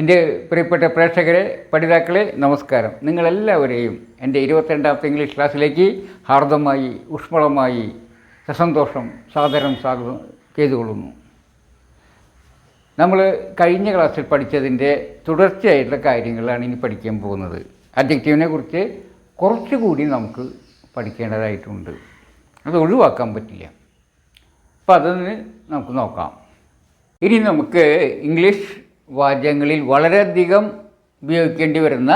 എൻ്റെ പ്രിയപ്പെട്ട പ്രേക്ഷകരെ, പഠിതാക്കളെ, നമസ്കാരം. നിങ്ങളെല്ലാവരെയും എൻ്റെ 22ാമത്തെ ഇംഗ്ലീഷ് ക്ലാസ്സിലേക്ക് ഹാർദമായി, ഊഷ്മളമായി, സസന്തോഷം സാദരം സ്വാഗതം ചെയ്തുകൊള്ളുന്നു. നമ്മൾ കഴിഞ്ഞ ക്ലാസ്സിൽ പഠിച്ചതിൻ്റെ തുടർച്ചയായിട്ടുള്ള കാര്യങ്ങളാണ് ഇനി പഠിക്കാൻ പോകുന്നത്. അഡ്ജക്റ്റീവിനെ കുറിച്ച് കുറച്ചുകൂടി നമുക്ക് പഠിക്കേണ്ടതായിട്ടുണ്ട്. അത് ഒഴിവാക്കാൻ പറ്റില്ല. അപ്പോൾ അതിന് നമുക്ക് നോക്കാം. ഇനി നമുക്ക് ഇംഗ്ലീഷ് വാചകങ്ങളിൽ വളരെയധികം ഉപയോഗിക്കേണ്ടി വരുന്ന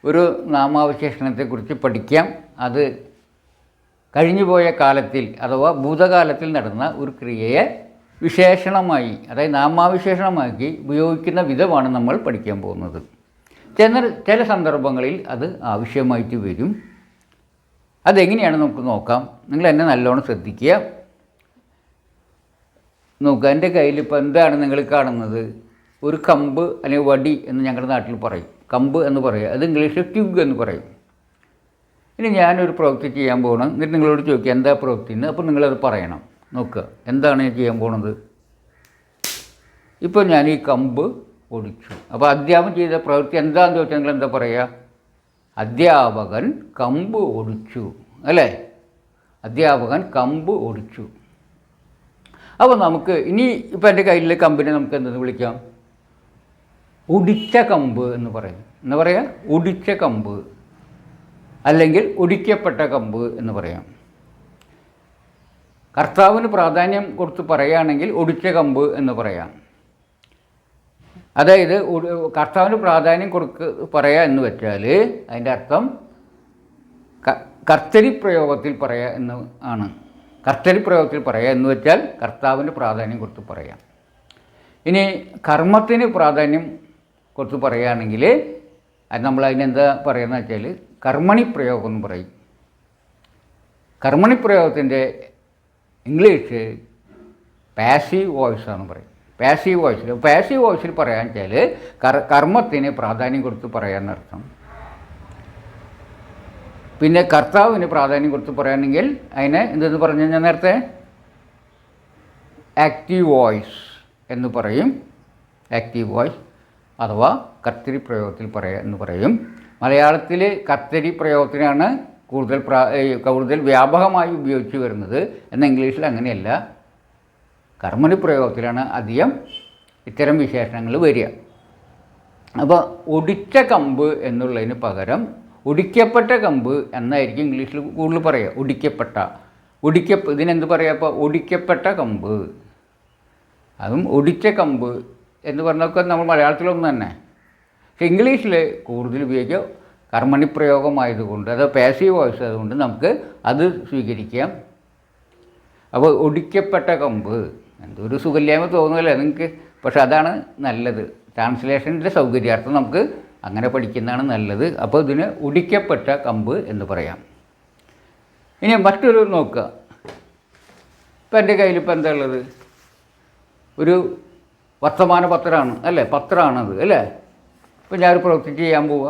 ഒരു നാമാവിശേഷണത്തെക്കുറിച്ച് പഠിക്കാം. അത് കഴിഞ്ഞുപോയ കാലത്തിൽ അഥവാ ഭൂതകാലത്തിൽ നടന്ന ഒരു ക്രിയയെ വിശേഷണമായി, അതായത് നാമാവിശേഷണമാക്കി ഉപയോഗിക്കുന്ന വിധമാണ് നമ്മൾ പഠിക്കാൻ പോകുന്നത്. ചില സന്ദർഭങ്ങളിൽ അത് ആവശ്യമായിട്ട് വരും. അതെങ്ങനെയാണ് നമുക്ക് നോക്കാം. നിങ്ങൾ എന്നെ നല്ലോണം ശ്രദ്ധിക്കുക. നോക്കുക, എൻ്റെ കയ്യിൽ ഇപ്പോൾ എന്താണ് നിങ്ങൾ കാണുന്നത്? ഒരു കമ്പ് അല്ലെങ്കിൽ വടി എന്ന് ഞങ്ങളുടെ നാട്ടിൽ പറയും. കമ്പ് എന്ന് പറയുക, അത് ഇംഗ്ലീഷിൽ ട്യൂബ് എന്ന് പറയും. ഇനി ഞാനൊരു പ്രവൃത്തി ചെയ്യാൻ പോകണം. എന്നിട്ട് നിങ്ങളോട് ചോദിക്കുക എന്താ പ്രവൃത്തി എന്ന്. അപ്പോൾ നിങ്ങളത് പറയണം. നോക്കുക, എന്താണ് ഞാൻ ചെയ്യാൻ പോണത്? ഇപ്പോൾ ഞാൻ ഈ കമ്പ് ഒടിച്ചു. അപ്പോൾ അധ്യാപകൻ ചെയ്ത പ്രവൃത്തി എന്താണെന്ന് ചോദിച്ചാൽ നിങ്ങൾ എന്താ പറയുക? അധ്യാപകൻ കമ്പ് ഒടിച്ചു, അല്ലേ? അധ്യാപകൻ കമ്പ് ഒടിച്ചു. അപ്പോൾ നമുക്ക് ഇനി ഇപ്പോൾ എൻ്റെ കയ്യിലെ കമ്പിനെ നമുക്ക് എന്തെന്ന് വിളിക്കാം? ഒടിച്ച കമ്പ് എന്ന് പറയും. എന്താ പറയുക? ഒടിച്ച കമ്പ്, അല്ലെങ്കിൽ ഒടിക്കപ്പെട്ട കമ്പ് എന്ന് പറയാം. കർത്താവിന് പ്രാധാന്യം കൊടുത്ത് പറയുകയാണെങ്കിൽ ഒടിച്ച കമ്പ് എന്ന് പറയാം. അതായത് കർത്താവിന് പ്രാധാന്യം പറയുക എന്ന് വെച്ചാൽ അതിൻ്റെ അർത്ഥം കർത്തരി പ്രയോഗത്തിൽ പറയുക എന്ന് ആണ്. കർത്തരി പ്രയോഗത്തിൽ പറയുക എന്ന് വെച്ചാൽ കർത്താവിന് പ്രാധാന്യം കൊടുത്ത് പറയാം. ഇനി കർമ്മത്തിന് പ്രാധാന്യം കൊടുത്ത് പറയുകയാണെങ്കിൽ അത് നമ്മൾ അതിനെന്താ പറയുന്നത് വെച്ചാൽ കർമ്മണി പ്രയോഗം എന്ന് പറയും. കർമ്മണി പ്രയോഗത്തിൻ്റെ ഇംഗ്ലീഷ് പാസീവ് വോയിസ് ആണെന്ന് പറയും. പാസീവ് വോയിസിൽ പറയാൻ വെച്ചാൽ കർമ്മത്തിന് പ്രാധാന്യം കൊടുത്ത് പറയാമെന്നർത്ഥം. പിന്നെ കർത്താവിന് പ്രാധാന്യം കൊടുത്ത് പറയുകയാണെങ്കിൽ അതിനെ എന്തെന്ന് പറഞ്ഞു കഴിഞ്ഞാൽ നേരത്തെ ആക്റ്റീവ് വോയിസ് എന്ന് പറയും. ആക്റ്റീവ് വോയിസ് അഥവാ കർത്തരി പ്രയോഗത്തിൽ പറയുക എന്ന് പറയും. മലയാളത്തിൽ കർത്തരി പ്രയോഗത്തിനാണ് കൂടുതൽ വ്യാപകമായി ഉപയോഗിച്ച് വരുന്നത്. എന്നാൽ ഇംഗ്ലീഷിൽ അങ്ങനെയല്ല. കർമ്മണി പ്രയോഗത്തിലാണ് അധികം ഇത്തരം വിശേഷണങ്ങൾ വരിക. അപ്പോൾ ഒടിച്ച കമ്പ് എന്നുള്ളതിന് പകരം ഒടിക്കപ്പെട്ട കമ്പ് എന്നായിരിക്കും ഇംഗ്ലീഷിൽ കൂടുതൽ പറയുക. ഇതിനെന്ത് പറയുക? അപ്പോൾ ഒടിക്കപ്പെട്ട കമ്പ്, അതും ഒടിച്ച കമ്പ് എന്ന് പറഞ്ഞൊക്കെ നമ്മൾ മലയാളത്തിലൊന്നും തന്നെ. പക്ഷേ ഇംഗ്ലീഷിൽ കൂടുതൽ ഉപയോഗിക്കുക കർമ്മണി പ്രയോഗമായതുകൊണ്ട്, അത് പാസീവ് വോയിസ് ആയതുകൊണ്ട് നമുക്ക് അത് സ്വീകരിക്കാം. അപ്പോൾ ഒടിക്കപ്പെട്ട കമ്പ് എന്തൊരു സുഖല്യായ്മ തോന്നുമല്ലേ നിങ്ങൾക്ക്? പക്ഷെ അതാണ് നല്ലത്. ട്രാൻസ്ലേഷൻ്റെ സൗകര്യാർത്ഥം നമുക്ക് അങ്ങനെ പഠിക്കുന്നതാണ് നല്ലത്. അപ്പോൾ ഇതിന് ഒടിക്കപ്പെട്ട കമ്പ് എന്ന് പറയാം. ഇനി മറ്റൊരു നോക്കുക. ഇപ്പം എൻ്റെ കയ്യിൽ ഇപ്പോൾ എന്താ ഉള്ളത്? ഒരു വർത്തമാന പത്രമാണ്, അല്ലേ? പത്രമാണത്, അല്ലേ? ഇപ്പം ഞാനൊരു പ്രവൃത്തി ചെയ്യാൻ പോവുക.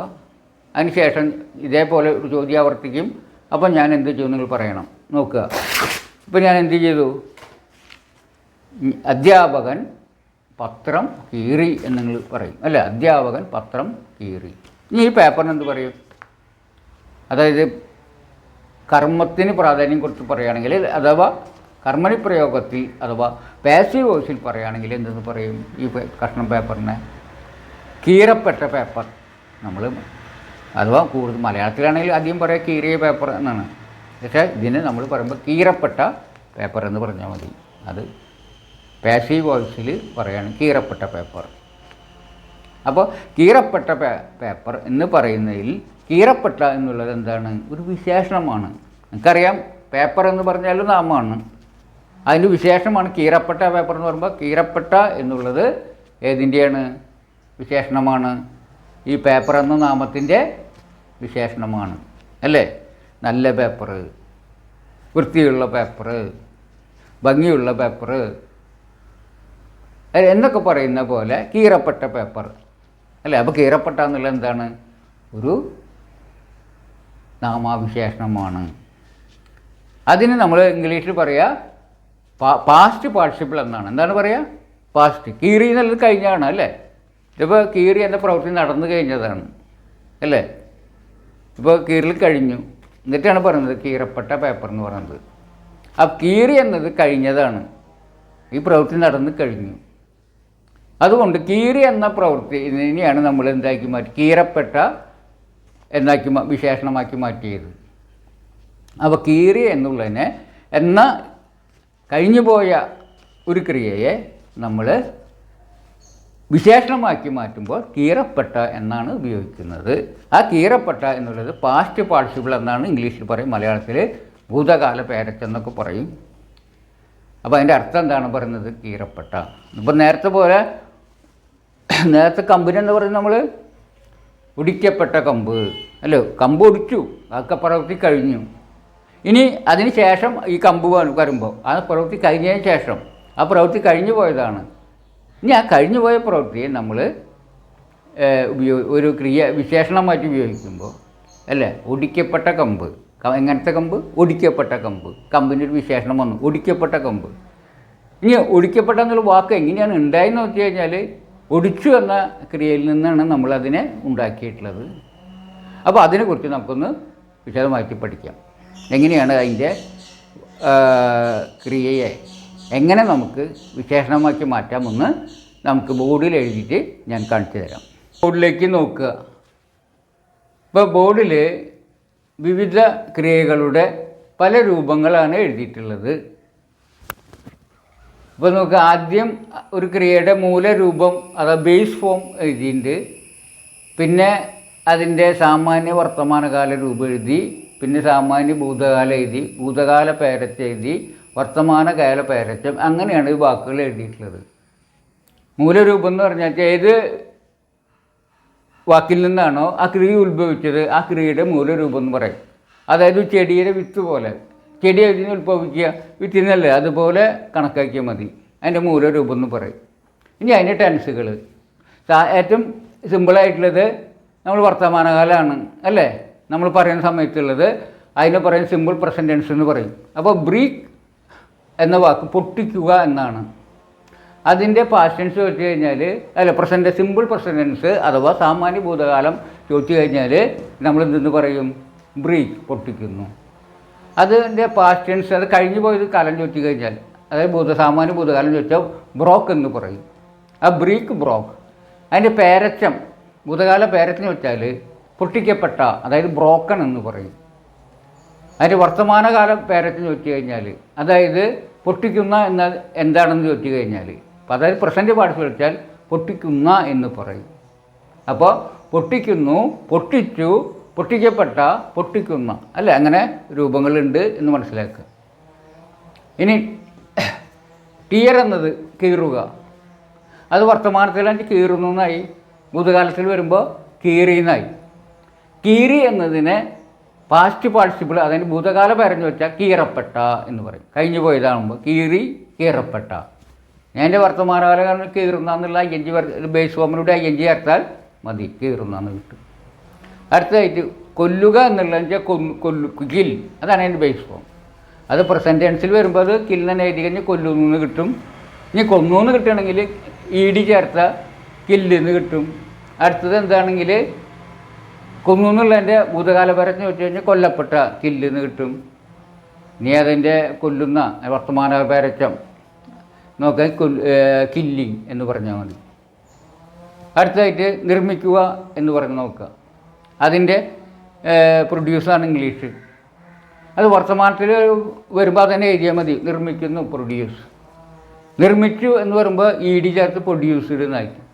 അതിനുശേഷം ഇതേപോലെ ഒരു ചോദ്യം ആവർത്തിക്കും. അപ്പം ഞാൻ എന്ത് ചെയ്യും നിങ്ങൾ പറയണം. നോക്കുക, ഇപ്പം ഞാൻ എന്ത് ചെയ്തു? അധ്യാപകൻ പത്രം കീറി എന്ന് നിങ്ങൾ പറയും, അല്ലേ? അധ്യാപകൻ പത്രം കീറി. ഇനി ഈ പേപ്പറിന് എന്ത് പറയും? അതായത് കർമ്മത്തിന് പ്രാധാന്യം കൊടുത്ത് പറയുകയാണെങ്കിൽ, അഥവാ കർമ്മണി പ്രയോഗത്തിൽ അഥവാ പാസീവ് വോയിസിൽ പറയുകയാണെങ്കിൽ എന്തെന്ന് പറയും? ഈ കഷ്ണം പേപ്പറിനെ കീറപ്പെട്ട പേപ്പർ. നമ്മൾ അഥവാ കൂടുതൽ മലയാളത്തിലാണെങ്കിൽ അധികം പറയുക കീറിയ പേപ്പർ എന്നാണ്. പക്ഷേ ഇതിന് നമ്മൾ പറയുമ്പോൾ കീറപ്പെട്ട പേപ്പർ എന്ന് പറഞ്ഞാൽ മതി. അത് പാസീവ് വോയിസിൽ പറയുകയാണ് കീറപ്പെട്ട പേപ്പർ. അപ്പോൾ കീറപ്പെട്ട പേപ്പർ എന്ന് പറയുന്നതിൽ കീറപ്പെട്ട എന്നുള്ളത് എന്താണ്? ഒരു വിശേഷണമാണ്. നമുക്കറിയാം പേപ്പർ എന്ന് പറഞ്ഞാൽ നാമമാണ്. അതിൻ്റെ വിശേഷമാണ് കീറപ്പെട്ട പേപ്പർ എന്ന് പറയുമ്പോൾ. കീറപ്പെട്ട എന്നുള്ളത് ഏതിൻ്റെയാണ്? വിശേഷണമാണ്. ഈ പേപ്പർ എന്ന നാമത്തിൻ്റെ വിശേഷണമാണ്, അല്ലേ? നല്ല പേപ്പർ, വൃത്തിയുള്ള പേപ്പർ, ഭംഗിയുള്ള പേപ്പർ എന്നൊക്കെ പറയുന്ന പോലെ കീറപ്പെട്ട പേപ്പർ, അല്ലേ? അപ്പോൾ കീറപ്പെട്ട എന്നുള്ളത് എന്താണ്? ഒരു നാമാവിശേഷണമാണ്. അതിന് നമ്മൾ ഇംഗ്ലീഷിൽ പറയുക പാസ്റ്റ് പാർട്ടിസിപ്പിൾ എന്നാണ്. എന്താണ് പറയുക? പാസ്റ്റ്. കീറി എന്നുള്ളത് കഴിഞ്ഞാണ്, അല്ലേ? ഇതിപ്പോൾ കീറി എന്ന പ്രവൃത്തി നടന്നു കഴിഞ്ഞതാണ് അല്ലേ. ഇപ്പോൾ കീറൽ കഴിഞ്ഞു, എന്നിട്ടാണ് പറയുന്നത് കീറപ്പെട്ട പേപ്പർ എന്ന് പറയുന്നത്. ആ കീറി എന്നത് കഴിഞ്ഞതാണ്, ഈ പ്രവൃത്തി നടന്ന് കഴിഞ്ഞു. അതുകൊണ്ട് കീറി എന്ന പ്രവൃത്തി ഇതിനെയാണ് നമ്മൾ എന്താക്കി മാറ്റി, കീറപ്പെട്ട എന്നാക്കി വിശേഷണമാക്കി മാറ്റിയത്. അപ്പോൾ കീറി എന്നുള്ളതിനെ എന്ന കഴിഞ്ഞു പോയ ഒരു ക്രിയയെ നമ്മൾ വിശേഷണമാക്കി മാറ്റുമ്പോൾ കീറപ്പെട്ട എന്നാണ് ഉപയോഗിക്കുന്നത്. ആ കീറപ്പെട്ട എന്നുള്ളത് പാസ്റ്റ് പാർട്ടിസിപ്പിൾ എന്നാണ് ഇംഗ്ലീഷിൽ പറയും, മലയാളത്തിൽ ഭൂതകാല പേരച്ചെന്നൊക്കെ പറയും. അപ്പോൾ അതിൻ്റെ അർത്ഥം എന്താണ് പറയുന്നത്, കീറപ്പെട്ട. ഇപ്പം നേരത്തെ കമ്പിനെന്ന് പറയുന്നത് നമ്മൾ ഒടിക്കപ്പെട്ട കമ്പ് അല്ലോ, കമ്പ് ഒടിച്ചു, അതൊക്കെ പ്രവൃത്തി കഴിഞ്ഞു. ഇനി അതിന് ശേഷം ഈ കമ്പ് വരുമ്പോൾ ആ പ്രവൃത്തി കഴിഞ്ഞതിന് ശേഷം ആ പ്രവൃത്തി കഴിഞ്ഞു പോയതാണ്. ഇനി ആ കഴിഞ്ഞു പോയ പ്രവൃത്തിയെ നമ്മൾ ഒരു വിശേഷണമായിട്ട് ഉപയോഗിക്കുമ്പോൾ അല്ലേ, ഒടിക്കപ്പെട്ട കമ്പ്. എങ്ങനത്തെ കമ്പ്? ഒടിക്കപ്പെട്ട കമ്പ്. കമ്പിൻ്റെ ഒരു വിശേഷണം വന്നു, ഒടിക്കപ്പെട്ട കമ്പ്. ഇനി ഒടിക്കപ്പെട്ട എന്നുള്ള വാക്ക് എങ്ങനെയാണ് ഉണ്ടായെന്ന് വെച്ച് കഴിഞ്ഞാൽ ഒടിച്ചു എന്ന ക്രിയയിൽ നിന്നാണ് നമ്മളതിനെ ഉണ്ടാക്കിയിട്ടുള്ളത്. അപ്പോൾ അതിനെക്കുറിച്ച് നമുക്കൊന്ന് വിശദമായിട്ട് പഠിക്കാം. എങ്ങനെയാണ് അതിൻ്റെ ക്രിയയെ എങ്ങനെ നമുക്ക് വിശേഷണമാക്കി മാറ്റാമെന്ന് നമുക്ക് ബോർഡിൽ എഴുതിയിട്ട് ഞാൻ കാണിച്ചു തരാം. ബോർഡിലേക്ക് നോക്കുക. ഇപ്പോൾ ബോർഡിൽ വിവിധ ക്രിയകളുടെ പല രൂപങ്ങളാണ് എഴുതിയിട്ടുള്ളത്. ഇപ്പോൾ നമുക്ക് ആദ്യം ഒരു ക്രിയയുടെ മൂലരൂപം അഥവാ ബേസ് ഫോം എഴുതിയിട്ടുണ്ട്. പിന്നെ അതിൻ്റെ സാമാന്യ വർത്തമാനകാല രൂപം എഴുതി, പിന്നെ സാമാന്യ ഭൂതകാല എഴുതി, ഭൂതകാല പേരച്ച് എഴുതി, വർത്തമാനകാല പേരച്ചം, അങ്ങനെയാണ് ഈ വാക്കുകൾ എഴുതിയിട്ടുള്ളത്. മൂലരൂപം എന്ന് പറഞ്ഞാൽ ഏത് വാക്കിൽ നിന്നാണോ ആ ക്രിയ ഉത്ഭവിച്ചത് ആ ക്രിയയുടെ മൂലരൂപം എന്ന് പറയും. അതായത് ചെടിയുടെ വിത്ത് പോലെ, ചെടി അതിന് ഉത്ഭവിക്കുക വിത്തിൽ നിന്നല്ലേ, അതുപോലെ കണക്കാക്കിയാൽ മതി, അതിൻ്റെ മൂലരൂപം എന്ന് പറയും. ഇനി അതിൻ്റെ ടെൻസുകൾ ഏറ്റവും സിമ്പിളായിട്ടുള്ളത് നമ്മൾ വർത്തമാനകാലമാണ് അല്ലേ, നമ്മൾ പറയുന്ന സമയത്തുള്ളത് അതിനെ പറയുന്ന സിമ്പിൾ പ്രസൻറ്റ് ടെൻസ് എന്ന് പറയും. അപ്പോൾ ബ്രീക്ക് എന്ന വാക്ക് പൊട്ടിക്കുക എന്നാണ്. അതിൻ്റെ പാസ്റ്റ് ടെൻസ് വെച്ച് കഴിഞ്ഞാൽ സിമ്പിൾ പ്രസൻറ്റ് ടെൻസ് അഥവാ സാമാന്യ ഭൂതകാലം ചോദിച്ചു കഴിഞ്ഞാൽ നമ്മൾ എന്തെന്ന് പറയും, ബ്രീക്ക്, പൊട്ടിക്കുന്നു. അതിൻ്റെ പാസ്റ്റ് ടെൻസ് അത് കഴിഞ്ഞു പോയത് കാലം ചോദിച്ചു കഴിഞ്ഞാൽ, അതായത് സാമാന്യ ഭൂതകാലം ചോദിച്ചാൽ ബ്രോക്ക് എന്ന് പറയും. ആ ബ്രീക്ക്, ബ്രോക്ക്. അതിൻ്റെ പേരച്ചം, ഭൂതകാല പേരച്ചെന്ന് വെച്ചാൽ പൊട്ടിക്കപ്പെട്ട, അതായത് ബ്രോക്കൺ എന്ന് പറയും. അതിൻ്റെ വർത്തമാനകാല പേരച്ചെന്ന് ചോദിച്ചു കഴിഞ്ഞാൽ, അതായത് പൊട്ടിക്കുന്ന എന്ന എന്താണെന്ന് ചോദിച്ചു കഴിഞ്ഞാൽ, അപ്പോൾ അതായത് പ്രസൻറ്റ് പാർട്ടിസിപ്പിൾ വെച്ചാൽ പൊട്ടിക്കുന്ന എന്ന് പറയും. അപ്പോൾ പൊട്ടിക്കുന്നു, പൊട്ടിച്ചു, പൊട്ടിക്കപ്പെട്ട, പൊട്ടിക്കുന്ന അല്ലേ, അങ്ങനെ രൂപങ്ങളുണ്ട് എന്ന് മനസ്സിലാക്കുക. ഇനി ടിയർ എന്നത് കീറുക, അത് വർത്തമാനത്തിലാണെങ്കിൽ കീറുന്നു എന്നായി, ഭൂതകാലത്തിൽ വരുമ്പോൾ കീറിയെന്നായി. കീറി എന്നതിനെ പാസ്റ്റ് പാർട്ടിസിപ്പിൾ, അതിന് ഭൂതകാല പേരെന്ന് വെച്ചാൽ കീറപ്പെട്ട എന്ന് പറയും. കഴിഞ്ഞു പോയതാകുമ്പോൾ കീറി, കീറപ്പെട്ട. ഞാൻ എൻ്റെ വർത്തമാനകാലം കീറുന്ന എന്നുള്ള ING ബേസ് ഫോമിലൂടെ ING ചേർത്താൽ മതി, കീറുന്നെന്ന് കിട്ടും. അടുത്തതായിട്ട് കൊല്ലുക എന്നുള്ളത് വെച്ചാൽ കിൽ, അതാണ് അതിൻ്റെ ബേസ് ഫോം. അത് പ്രസൻറ്റ് ടെൻസിൽ വരുമ്പോൾ അത് കില്ലെന്ന് എഴുതി കഴിഞ്ഞാൽ കൊല്ലുന്നു കിട്ടും. ഇനി കൊന്നു കിട്ടുകയാണെങ്കിൽ ED ചേർത്ത കില്ലെന്ന് കിട്ടും. അടുത്തത് എന്താണെങ്കിൽ കൊന്നു എന്നുള്ളതിൻ്റെ ഭൂതകാല പരന്ന് വെച്ച് കഴിഞ്ഞാൽ കൊല്ലപ്പെട്ട, കില്ലെന്ന് കിട്ടും. ഇനി അതിൻ്റെ കൊല്ലുന്ന വർത്തമാന പേരച്ചം നോക്കാൻ കില്ലിങ് എന്ന് പറഞ്ഞാൽ മതി. അടുത്തതായിട്ട് നിർമ്മിക്കുക എന്ന് പറഞ്ഞ് നോക്കുക. അതിൻ്റെ പ്രൊഡ്യൂസാണ് ഇംഗ്ലീഷ്. അത് വർത്തമാനത്തിൽ വരുമ്പോൾ തന്നെ എഴുതിയാൽ മതി, നിർമ്മിക്കുന്നു, പ്രൊഡ്യൂസ്. നിർമ്മിച്ചു എന്ന് പറയുമ്പോൾ ED ചേർത്ത് പ്രൊഡ്യൂസ്ഡ് എന്നായിരിക്കും.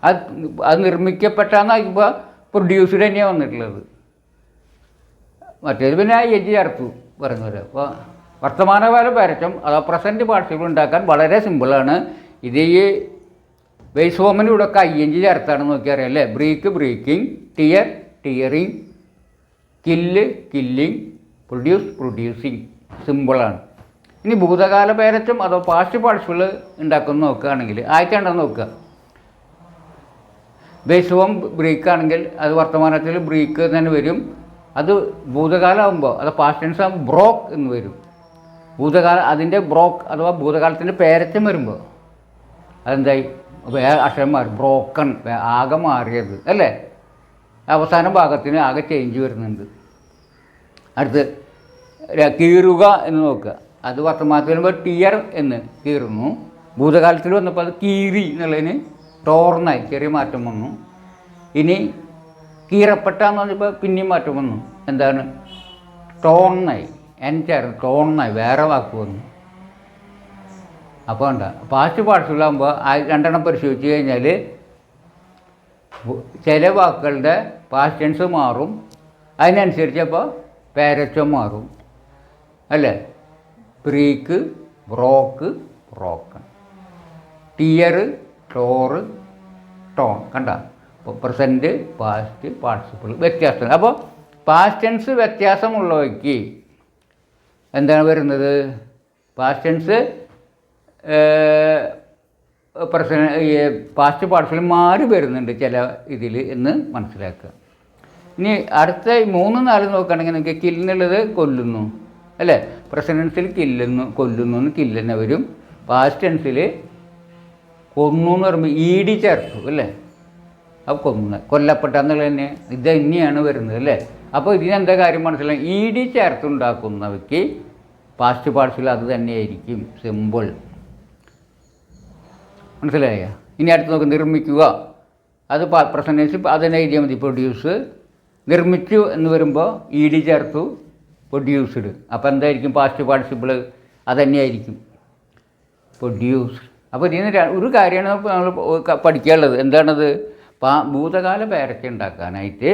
അത് നിർമ്മിക്കപ്പെട്ടാന്നായിരിക്കുമ്പോൾ പ്രൊഡ്യൂസ്ഡ് തന്നെയാണ് വന്നിട്ടുള്ളത്. മറ്റേത് പിന്നെ ING ചേർത്തു പറയുന്നത്. അപ്പോൾ വർത്തമാനകാല പേരച്ചം അഥവാ പ്രസൻറ്റ് പാർട്ടിസിപ്പിൾ ഉണ്ടാക്കാൻ വളരെ സിമ്പിളാണ്. ഇത് ഈ ബേസ് ഫോമിലൂടെ ഒക്കെ ING ചേർത്താണെന്ന് നോക്കിയറിയാം അല്ലേ. Break, breaking, tear, tearing, kill, killing, produce, producing. സിമ്പിളാണ്. ഇനി ഭൂതകാല പേരച്ചം അഥവാ പാസ്റ്റ് പാർട്ടിസിപ്പിൾ ഉണ്ടാക്കുന്ന നോക്കുകയാണെങ്കിൽ ആയിട്ടാണെന്ന് നോക്കുക. ബേസ് ഫോം ബ്രീക്ക് ആണെങ്കിൽ അത് വർത്തമാനത്തിൽ ബ്രീക്ക് തന്നെ വരും. അത് ഭൂതകാലമാകുമ്പോൾ അത് പാസ്റ്റ് ടെൻസ് ആകുമ്പോൾ ബ്രോക്ക് എന്ന് വരും. അതിൻ്റെ ബ്രോക്ക് അഥവാ ഭൂതകാലത്തിൻ്റെ പേരച്ചം വരുമ്പോൾ അതെന്തായി, അക്ഷരം മാറി, ബ്രോക്കൺ ആകെ മാറിയത് അല്ലേ. അവസാന ഭാഗത്തിന് ആകെ ചേഞ്ച് വരുന്നുണ്ട്. അടുത്ത് കീറുക എന്ന് നോക്കുക. അത് വർത്തമാനത്തിൽ വരുമ്പോൾ ടിയർ എന്ന് കീറുന്നു. ഭൂതകാലത്തിൽ വന്നപ്പോൾ അത് കീറി എന്നുള്ളതിന് ടോർന്നായി, ചെറിയ മാറ്റം വന്നു. ഇനി കീറപ്പെട്ട എന്ന് പറഞ്ഞപ്പോൾ പിന്നെയും മാറ്റം വന്നു. എന്താണ്? ടോണായി, ചേർന്ന് ടോണായി, വേറെ വാക്ക് വന്നു. അപ്പോൾ എന്താ പാസ്റ്റ് പാർട്സുകളാകുമ്പോൾ രണ്ടെണ്ണം പരിശോധിച്ച് കഴിഞ്ഞാൽ ചില വാക്കുകളുടെ പാസ്റ്റ് ടെൻസ് മാറും, അതിനനുസരിച്ച് അപ്പോൾ പേരച്ചം മാറും അല്ലേ. ബ്രീക്ക്, ബ്രോക്ക്, ബ്രോക്കൺ, ടിയർ, ടോറ്, ടോൺ. കണ്ട അപ്പോൾ പ്രസൻറ്റ്, പാസ്റ്റ്, പാർട്ടിസിപ്പിൾ വ്യത്യാസം. അപ്പോൾ പാസ്റ്റ് ടെൻസ് വ്യത്യാസമുള്ളവയ്ക്ക് എന്താണ് വരുന്നത്? പാസ്റ്റ് ടെൻസ് പാസ്റ്റ് പാർട്സിൽ മാറി വരുന്നുണ്ട് ചില ഇതിൽ എന്ന് മനസ്സിലാക്കുക. ഇനി അടുത്ത 3, 4 നോക്കുകയാണെങ്കിൽ നിങ്ങൾക്ക് കില്ലുന്നുള്ളത് കൊല്ലുന്നു അല്ലേ. പ്രസൻറ്റൻസിൽ കൊല്ലുന്നു എന്ന് കില്ലെന്നെ വരും. പാസ്റ്റ് ടെൻസിൽ കൊന്നു എന്ന് പറയുമ്പോൾ ED ചേർത്തു അല്ലേ. അപ്പോൾ കൊല്ലപ്പെട്ട എന്നുള്ളത് തന്നെ ഇത് തന്നെയാണ് വരുന്നത് അല്ലേ. അപ്പോൾ ഇതിനെന്താ കാര്യം മനസ്സിലായി? ED ചേർത്തുണ്ടാക്കുന്നവയ്ക്ക് പാസ്റ്റ് പാർട്സിൽ അത് തന്നെയായിരിക്കും സിമ്പിൾ. മനസ്സിലായ? ഇനി അടുത്ത് നോക്ക്, നിർമ്മിക്കുക. അത് പ്രസൻറ്റൻസ് അതിനെ എഴുതിയാൽ മതി. പ്രൊഡ്യൂസ്, നിർമ്മിച്ചു എന്ന് വരുമ്പോൾ ED ചേർത്തു, പ്രൊഡ്യൂസ്ഡ്. അപ്പോൾ എന്തായിരിക്കും പാസ്റ്റ് പാർട്ടിസിപ്പിൾ? അത് തന്നെയായിരിക്കും പ്രൊഡ്യൂസ്ഡ്. അപ്പോൾ ഇതിന് ഒരു കാര്യമാണ് നമ്മൾ പഠിക്കാനുള്ളത്. എന്താണത്? ഭൂതകാല പേരൊച്ച ഉണ്ടാക്കാനായിട്ട്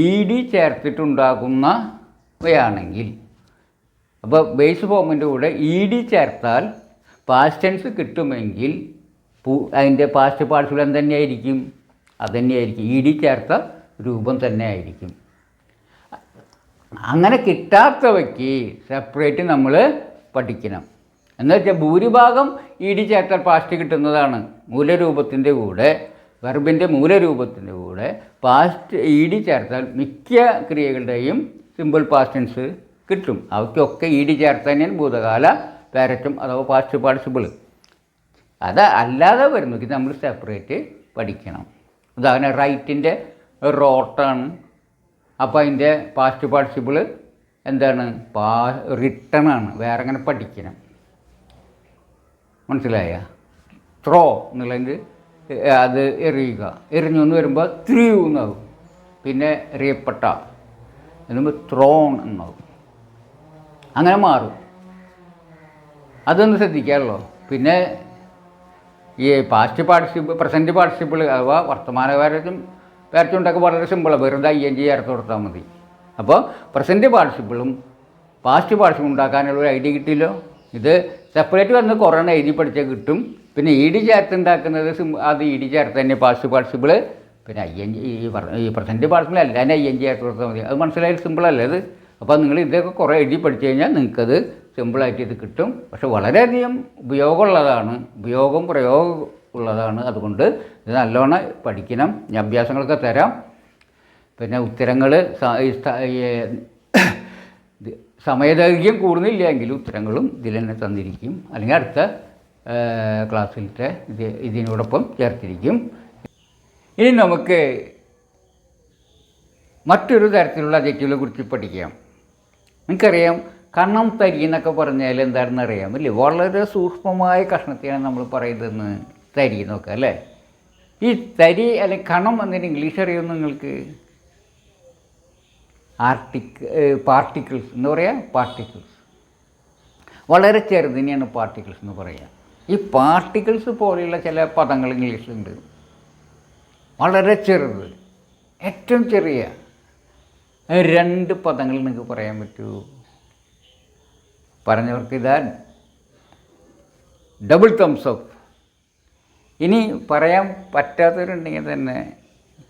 ED ചേർത്തിട്ടുണ്ടാക്കുന്നവയാണെങ്കിൽ, അപ്പോൾ ബേസ് ഫോമിൻ്റെ കൂടെ ED ചേർത്താൽ പാസ്റ്റ് ടെൻസ് കിട്ടുമെങ്കിൽ അതിൻ്റെ പാസ്റ്റ് പാർട്സുകൾ എന്തുതന്നെയായിരിക്കും? അത് തന്നെയായിരിക്കും, ED ചേർത്ത രൂപം തന്നെ ആയിരിക്കും. അങ്ങനെ കിട്ടാത്തവയ്ക്ക് സെപ്പറേറ്റ് നമ്മൾ പഠിക്കണം. എന്നുവെച്ചാൽ ഭൂരിഭാഗം ED ചേർത്താൽ പാസ്റ്റ് കിട്ടുന്നതാണ്. മൂലരൂപത്തിൻ്റെ കൂടെ, വെർബിൻ്റെ മൂലരൂപത്തിൻ്റെ കൂടെ പാസ്റ്റ് ED ചേർത്താൽ മിക്ക ക്രിയകളുടെയും സിമ്പിൾ പാസ്റ്റ് ടെൻസ് കിട്ടും. അവയ്ക്കൊക്കെ ED ചേർത്ത് തന്നെയാണ് ഭൂതകാല പേരറ്റം അഥവാ പാസ്റ്റ് പാർട്ടിസിപ്പിൾ. അത് അല്ലാതെ വരുന്നെങ്കിൽ നമ്മൾ സെപ്പറേറ്റ് പഠിക്കണം. ഉദാഹരണം റൈറ്റിൻ്റെ റോട്ടാണ്. അപ്പോൾ അതിൻ്റെ പാസ്റ്റ് പാർട്ടിസിപ്പിൾ എന്താണ്? റിട്ടൺ ആണ്. വേറെ അങ്ങനെ പഠിക്കണം. മനസ്സിലായ? ത്രോ എന്നുള്ളതിൻ്റെ അത് എറിയുക, എറിഞ്ഞു എന്ന് വരുമ്പോൾ ത്രൂ എന്നാകും. പിന്നെ എറിയപ്പെട്ട എന്നുമ്പോൾ ത്രോൺ എന്നാകും. അങ്ങനെ മാറും. അതൊന്ന് ശ്രദ്ധിക്കാമല്ലോ. പിന്നെ ഈ പാസ്റ്റ് പാർട്ടിസിപ്പിൾ, പ്രസൻറ്റ് പാർട്ടിസിപ്പിൾ അഥവാ വർത്തമാനകാലത്തും പേരച്ചുണ്ടാക്കുക വളരെ സിമ്പിളാണ്. വെറുതെ ING ചേർത്ത് കൊടുത്താൽ മതി. അപ്പോൾ പ്രസൻറ്റ് പാർട്ടിസിപ്പിളും പാസ്റ്റ് പാർട്ടിസിപ്പിൾ ഉണ്ടാക്കാനുള്ള ഒരു ഐഡിയ കിട്ടിയല്ലോ. ഇത് സെപ്പറേറ്റ് വന്ന് കുറേ എഴുതി പഠിച്ചാൽ കിട്ടും. പിന്നെ ED ചേർത്തുണ്ടാക്കുന്നത് അത് ED ചേർത്ത് തന്നെ പാസ്റ്റ് പാർട്ടിസിപ്പിൾ. പിന്നെ ING ഈ പ്രസൻറ്റ് പാർട്ടിസിപ്പിൾ എല്ലാം ING ചേർത്ത് കൊടുത്താൽ മതി. അത് മനസ്സിലായാലും സിമ്പിളല്ലേ അത്. അപ്പോൾ നിങ്ങൾ ഇതൊക്കെ കുറേ എഴുതി പഠിച്ചു കഴിഞ്ഞാൽ നിങ്ങൾക്കത് സിമ്പിളായിട്ട് ഇത് കിട്ടും. പക്ഷെ വളരെയധികം ഉപയോഗമുള്ളതാണ്, പ്രയോഗം ഉള്ളതാണ്. അതുകൊണ്ട് ഇത് നല്ലോണം പഠിക്കണം. ഞാൻ അഭ്യാസങ്ങളൊക്കെ തരാം. പിന്നെ ഉത്തരങ്ങൾ സമയദൈർഘ്യം കൂടുന്നില്ലെങ്കിൽ ഉത്തരങ്ങളും ഇതിൽ തന്നെ തന്നിരിക്കും. അല്ലെങ്കിൽ അടുത്ത ക്ലാസ്സിലത്തെ ഇതിനോടൊപ്പം ചേർത്തിരിക്കും. ഇനി നമുക്ക് മറ്റൊരു തരത്തിലുള്ള അഡ്ജക്റ്റീവുകളെ കുറിച്ച് പഠിക്കാം. നിങ്ങൾക്കറിയാം, കണ്ണം തരി എന്നൊക്കെ പറഞ്ഞാൽ എന്താണെന്ന് അറിയാം അല്ലേ. വളരെ സൂക്ഷ്മമായ കഷ്ണത്തെയാണ് നമ്മൾ പറയുന്നതെന്ന് തരി എന്നൊക്കെ അല്ലേ. ഈ തരി അല്ലെങ്കിൽ കണം എന്നതിന് ഇംഗ്ലീഷ് അറിയുമെന്ന് നിങ്ങൾക്ക്? പാർട്ടിക്കിൾസ് എന്ന് പറയാം. പാർട്ടിക്കിൾസ് വളരെ ചെറുതിനെയാണ് പാർട്ടിക്കിൾസ് എന്ന് പറയുക. ഈ പാർട്ടിക്കിൾസ് പോലെയുള്ള ചില പദങ്ങൾ ഇംഗ്ലീഷിലുണ്ട്. വളരെ ചെറുത്, ഏറ്റവും ചെറിയ 2 പദങ്ങൾ നിങ്ങൾക്ക് പറയാൻ പറ്റൂ? പറഞ്ഞവർക്ക് ഇതാ ഡബിൾ തംസ് അപ്പ്. ഇനി പറയാൻ പറ്റാത്തവരുണ്ടെങ്കിൽ തന്നെ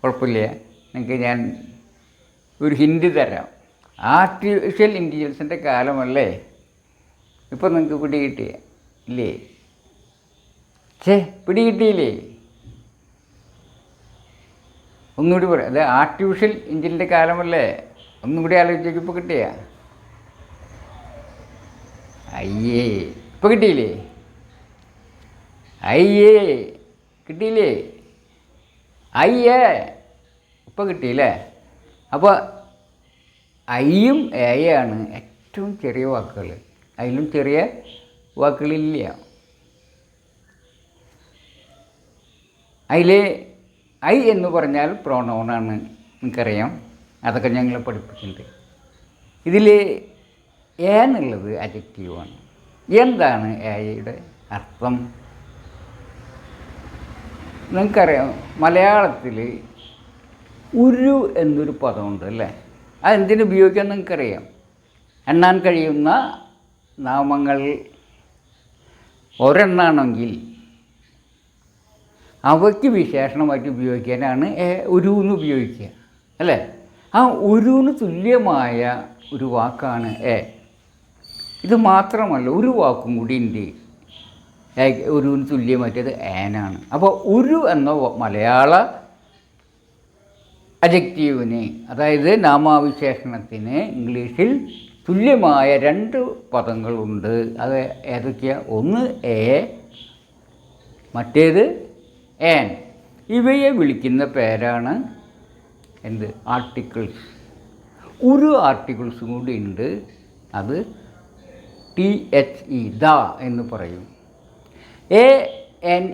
കുഴപ്പമില്ല, നിങ്ങൾക്ക് ഞാൻ ഒരു ഹിൻഡ് തരാം. ആർട്ടിഫിഷ്യൽ ഇൻ്റലിജൻസിൻ്റെ കാലമല്ലേ ഇപ്പോൾ. നിങ്ങൾക്ക് പിടികിട്ടിയ ഇല്ലേ? പിടികിട്ടിയില്ലേ? ഒന്നുകൂടി പറയാം. അത് ആർട്ടിഫിഷ്യൽ ഇൻ്റലിജൻസിൻ്റെ കാലമല്ലേ. ഒന്നും കൂടി ആലോചിച്ചേക്ക്. ഇപ്പോൾ കിട്ടിയ? അയ്യേ, ഇപ്പോൾ കിട്ടിയില്ലേ? അയ്യേ, കിട്ടിയില്ലേ? എ ഇപ്പോൾ കിട്ടിയില്ലേ? അപ്പോൾ ഐയും എയാണ് ഏറ്റവും ചെറിയ വാക്കുകൾ. അതിലും ചെറിയ വാക്കുകളില്ല. അതിൽ ഐ എന്ന് പറഞ്ഞാൽ പ്രോണൗണാണ്, എനിക്കറിയാം, അതൊക്കെ ഞങ്ങൾ പഠിപ്പിച്ചിട്ടുണ്ട്. ഇതിൽ എ എന്നുള്ളത് അഡ്ജക്റ്റീവാണ്. എന്താണ് എയുടെ അർത്ഥം? നിങ്ങൾക്കറിയാം, മലയാളത്തിൽ ഉരു എന്നൊരു പദമുണ്ട് അല്ലേ? അതെന്തിനു ഉപയോഗിക്കാൻ നിങ്ങൾക്കറിയാം. എണ്ണാൻ കഴിയുന്ന നാമങ്ങൾ ഒരെണ്ണാണെങ്കിൽ അവയ്ക്ക് വിശേഷണമായിട്ട് ഉപയോഗിക്കാനാണ് ഉരുന്ന് ഉപയോഗിക്കുക അല്ലേ? ആ ഉരുന്ന് തുല്യമായ ഒരു വാക്കാണ് എ. ഇത് മാത്രമല്ല, ഒരു വാക്കും കൂടി ഉണ്ട് ഉരുവിന് തുല്യമായിട്ടത് ഏനാണ്. അപ്പോൾ ഉരു എന്ന മലയാള അഡ്ജക്റ്റീവിന്, അതായത് നാമാവിശേഷണത്തിന് ഇംഗ്ലീഷിൽ തുല്യമായ 2 പദങ്ങളുണ്ട്. അത് ഏതൊക്കെയാണ്? ഒന്ന് എ, മറ്റേത് ഏൻ. ഇവയെ വിളിക്കുന്ന പേരാണ് എന്ത്? ആർട്ടിക്കിൾസ്. ഒരു ആർട്ടിക്കിൾസും കൂടി ഉണ്ട്. അത് THE, ദ എന്ന് പറയും. AN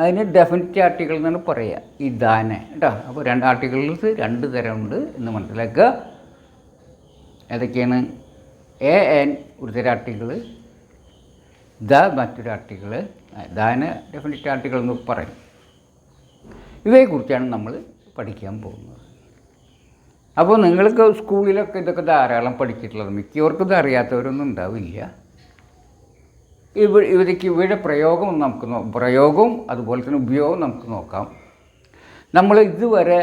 അതിന് ഡെഫിനിറ്റ് ആർട്ടിക്കിൾ എന്നാണ് പറയുക, ഈ ദാനെ കേട്ടോ. അപ്പോൾ 2 ആർട്ടിക്കിൾസ് 2 തരമുണ്ട് എന്ന് മനസ്സിലാക്കുക. ഏതൊക്കെയാണ്? AN ഒരു തരം ആർട്ടിക്കിൾ, ദ മറ്റൊരു ആർട്ടിക്കിൾ. ദാനെ ഡെഫിനിറ്റ് ആർട്ടിക്കിൾ എന്ന് പറയും. ഇവയെക്കുറിച്ചാണ് നമ്മൾ പഠിക്കാൻ പോകുന്നത്. അപ്പോൾ നിങ്ങൾക്ക് സ്കൂളിലൊക്കെ ഇതൊക്കെ ധാരാളം പഠിച്ചിട്ടുള്ളത്, മിക്കവർക്കും ഇത് അറിയാത്തവരൊന്നും ഉണ്ടാവില്ല. ഇവയുടെ പ്രയോഗവും അതുപോലെ തന്നെ ഉപയോഗവും നമുക്ക് നോക്കാം. നമ്മൾ ഇതുവരെ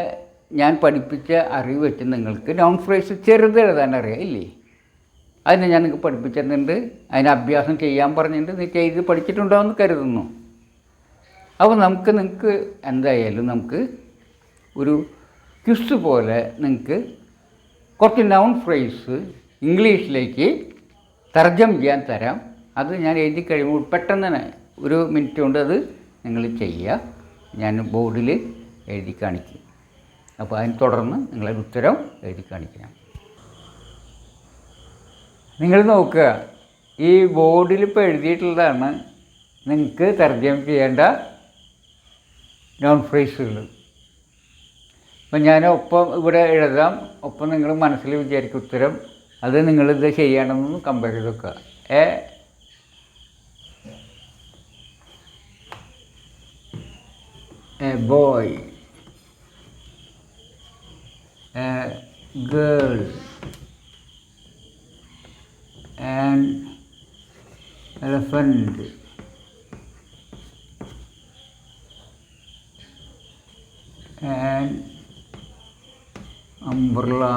ഞാൻ പഠിപ്പിച്ച അറിവ് വെച്ച് നിങ്ങൾക്ക് നൗൺ ഫ്രേസ് ചെറുതെഴുതാൻ അറിയാം ഇല്ലേ? അതിനെ ഞാൻ നിങ്ങൾക്ക് പഠിപ്പിച്ചിട്ടുണ്ട്. അതിന് അഭ്യാസം ചെയ്യാൻ പറഞ്ഞിട്ടുണ്ട്. നീ ചെയ്ത് പഠിച്ചിട്ടുണ്ടാവുമെന്ന് കരുതുന്നു. അപ്പോൾ നിങ്ങൾക്ക് എന്തായാലും നമുക്ക് ഒരു ക്വിസ് പോലെ നിങ്ങൾക്ക് കുറച്ച് നൗൺ ഫ്രേസ് ഇംഗ്ലീഷിലേക്ക് തർജ്ജമ ചെയ്യാൻ തരാം. അത് ഞാൻ എഴുതി കഴിയുമ്പോൾ പെട്ടെന്ന് തന്നെ 1 മിനിറ്റ് കൊണ്ട് അത് നിങ്ങൾ ചെയ്യുക. ഞാൻ ബോർഡിൽ എഴുതി കാണിക്കും. അപ്പോൾ അതിന് തുടർന്ന് നിങ്ങളൊരു ഉത്തരം എഴുതി കാണിക്കണം. നിങ്ങൾ നോക്കുക, ഈ ബോർഡിൽ ഇപ്പോൾ എഴുതിയിട്ടുള്ളതാണ് നിങ്ങൾക്ക് തർജ്ജമ ചെയ്യേണ്ട നൗൺ ഫ്രേസുകൾ. അപ്പം ഞാൻ ഒപ്പം ഇവിടെ എഴുതാം, ഒപ്പം നിങ്ങൾ മനസ്സിൽ വിചാരിക്കും ഉത്തരം. അത് നിങ്ങളിത് ചെയ്യണമെന്ന് കമ്പയർ ചെയ്ത് വെക്കുക. A boy, a girl, an elephant, an umbrella,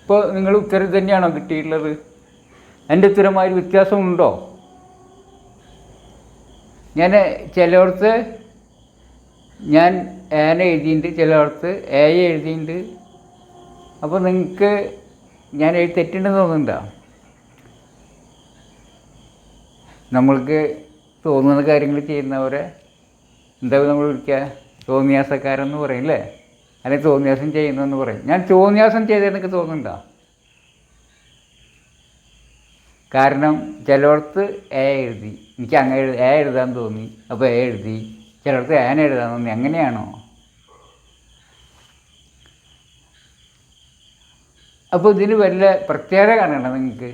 ഇപ്പോൾ നിങ്ങൾ ഉത്തരം തന്നെയാണോ കിട്ടിയിട്ടുള്ളത്? എൻ്റെ ഉത്തരമായൊരു വ്യത്യാസമുണ്ടോ? ഞാൻ ചിലയിടത്ത് ഞാൻ ഏന എഴുതിയിട്ടുണ്ട്, ചിലയിടത്ത് എ എഴുതിയിട്ടുണ്ട്. അപ്പോൾ നിങ്ങൾക്ക് ഞാൻ എഴുതി തെറ്റുണ്ടെന്ന് തോന്നുന്നുണ്ടോ? നമ്മൾക്ക് തോന്നുന്ന കാര്യങ്ങൾ ചെയ്യുന്നവരെ എന്താ നമ്മൾ വിളിക്കുക? തോന്നിയാസക്കാരെന്ന് പറയും അല്ലേ? അല്ലെങ്കിൽ തോന്നിയാസം ചെയ്യുന്നതെന്ന് പറയും. ഞാൻ തോന്നിയാസം ചെയ്തതെന്നൊക്കെ തോന്നുന്നുണ്ടോ? കാരണം ചിലയിടത്ത് എ എഴുതി, എനിക്ക് അങ്ങനെ എഴുതാൻ തോന്നി, അപ്പോൾ എഴുതി. ചിലയിടത്ത് ഏന എഴുതാൻ തോന്നി. അങ്ങനെയാണോ? അപ്പോൾ ഇതിന് വല്ല പ്രത്യേകത കാണണം നിങ്ങൾക്ക്.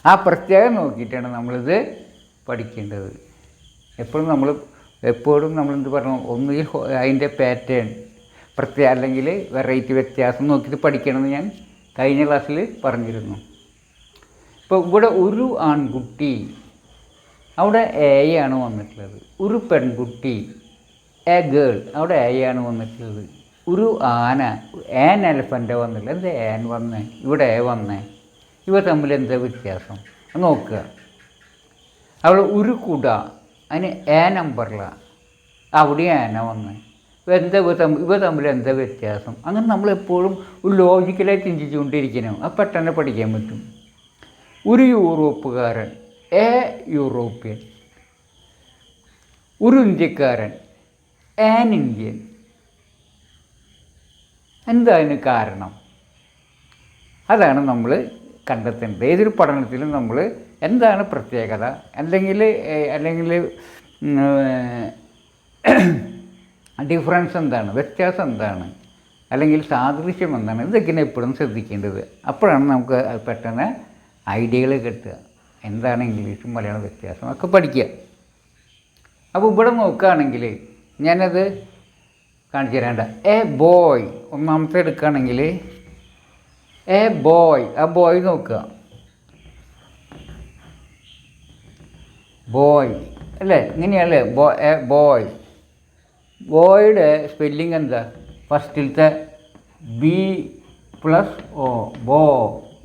ആ പ്രത്യേകം നോക്കിയിട്ടാണ് നമ്മളിത് പഠിക്കേണ്ടത്. എപ്പോഴും നമ്മളെന്ത് പറഞ്ഞു, ഒന്നുകിൽ അതിൻ്റെ പാറ്റേൺ പ്രത്യേകം അല്ലെങ്കിൽ വെറൈറ്റി വ്യത്യാസം നോക്കിയിട്ട് പഠിക്കണമെന്ന് ഞാൻ കഴിഞ്ഞ ക്ലാസ്സിൽ പറഞ്ഞിരുന്നു. ഇപ്പോൾ ഇവിടെ ഒരു ആൺകുട്ടി, അവിടെ ആണ് വന്നിട്ടുള്ളത്. ഒരു പെൺകുട്ടി, എ ഗേൾ, അവിടെ ആണ് വന്നിട്ടുള്ളത്. ഒരു ആന, ആൻ എലഫൻ്റ് വന്നിട്ടുള്ളത്. എന്താ ആൻ വന്നേ, ഇവിടെ വന്നേ, ഇവ തമ്മിൽ എന്താ വ്യത്യാസം നോക്കുക. അവിടെ ഒരു കുട, അതിന് നമ്പറില, അവിടെ ആന വന്നേ, ഇവ തമ്മിൽ എന്താ വ്യത്യാസം? അങ്ങനെ നമ്മളെപ്പോഴും ഒരു ലോജിക്കലായി ചിന്തിച്ചുകൊണ്ടിരിക്കണം. അത് പെട്ടെന്ന് പഠിക്കാൻ പറ്റും. ഒരു യൂറോപ്പുകാരൻ, എ യൂറോപ്യൻ. ഒരു ഇന്ത്യക്കാരൻ, ആൻ ഇന്ത്യൻ. എന്താ അതിന് കാരണം? അതാണ് നമ്മൾ കണ്ടെത്തേണ്ടത്. ഏതൊരു പഠനത്തിലും നമ്മൾ എന്താണ് പ്രത്യേകത, അല്ലെങ്കിൽ ഡിഫറൻസ് എന്താണ്, വ്യത്യാസം എന്താണ്, അല്ലെങ്കിൽ സാദൃശ്യം എന്താണ്, ഇതൊക്കെയാണ് എപ്പോഴും ശ്രദ്ധിക്കേണ്ടത്. അപ്പോഴാണ് നമുക്ക് പെട്ടെന്ന് ഐഡിയകൾ കിട്ടുക. എന്താണ് ഇംഗ്ലീഷും മലയാളം വ്യത്യാസം ഒക്കെ പഠിക്കുക. അപ്പോൾ ഇവിടെ നോക്കുകയാണെങ്കിൽ ഞാനത് കാണിച്ചു തരേണ്ട. എ ബോയ് ഒന്നാമത്തെ എടുക്കുകയാണെങ്കിൽ എ ബോയ്, ആ ബോയ് നോക്കുക, ബോയ് അല്ലേ, ഇങ്ങനെയല്ലേ എ ബോയ്. ബോയുടെ സ്പെല്ലിങ് എന്താ? ഫസ്റ്റിലത്തെ B+O, ബോ